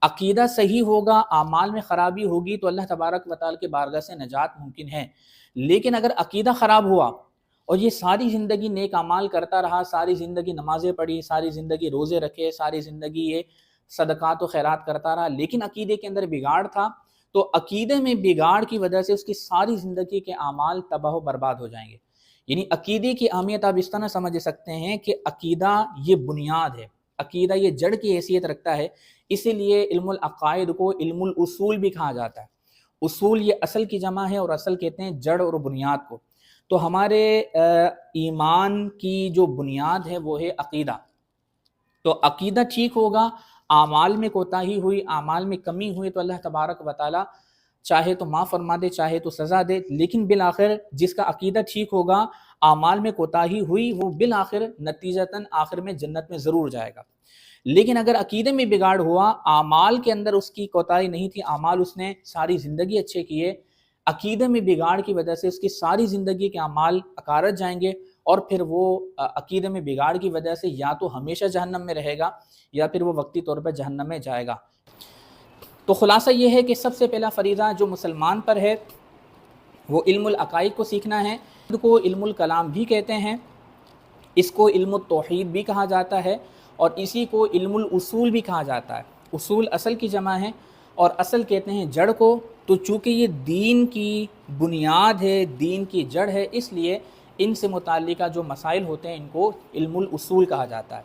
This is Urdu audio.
عقیدہ صحیح ہوگا، اعمال میں خرابی ہوگی تو اللہ تبارک و تعالیٰ کے بارگاہ سے نجات ممکن ہے۔ لیکن اگر عقیدہ خراب ہوا اور یہ ساری زندگی نیک اعمال کرتا رہا، ساری زندگی نمازیں پڑھی، ساری زندگی روزے رکھے، ساری زندگی یہ صدقات و خیرات کرتا رہا، لیکن عقیدے کے اندر بگاڑ تھا، تو عقیدے میں بگاڑ کی وجہ سے اس کی ساری زندگی کے اعمال تباہ و برباد ہو جائیں گے۔ یعنی عقیدے کی اہمیت آپ اس طرح سمجھ سکتے ہیں کہ عقیدہ یہ بنیاد ہے، عقیدہ یہ جڑ کی حیثیت رکھتا ہے، اسی لیے علم العقائد کو علم الاصول بھی کہا جاتا ہے۔ اصول یہ اصل کی جمع ہے، اور اصل کہتے ہیں جڑ اور بنیاد کو۔ تو ہمارے ایمان کی جو بنیاد ہے وہ ہے عقیدہ۔ تو عقیدہ ٹھیک ہوگا، اعمال میں کوتاہی ہوئی، اعمال میں کمی ہوئی تو اللہ تبارک و تعالیٰ چاہے تو معاف فرما دے، چاہے تو سزا دے، لیکن بالآخر جس کا عقیدہ ٹھیک ہوگا، اعمال میں کوتاہی ہوئی، وہ بالآخر نتیجتاً آخر میں جنت میں ضرور جائے گا۔ لیکن اگر عقیدے میں بگاڑ ہوا، اعمال کے اندر اس کی کوتاہی نہیں تھی، اعمال اس نے ساری زندگی اچھے کیے، عقیدے میں بگاڑ کی وجہ سے اس کی ساری زندگی کے اعمال اکارت جائیں گے، اور پھر وہ عقیدے میں بگاڑ کی وجہ سے یا تو ہمیشہ جہنم میں رہے گا یا پھر وہ وقتی طور پر جہنم میں جائے گا۔ تو خلاصہ یہ ہے کہ سب سے پہلا فریضہ جو مسلمان پر ہے وہ علم العقائد کو سیکھنا ہے۔ کو علم الکلام بھی کہتے ہیں، اس کو علم التوحید بھی کہا جاتا ہے، اور اسی کو علم الاصول بھی کہا جاتا ہے۔ اصول اصل کی جمع ہے، اور اصل کہتے ہیں جڑ کو۔ تو چونکہ یہ دین کی بنیاد ہے، دین کی جڑ ہے، اس لیے ان سے متعلقہ جو مسائل ہوتے ہیں ان کو علم الاصول کہا جاتا ہے۔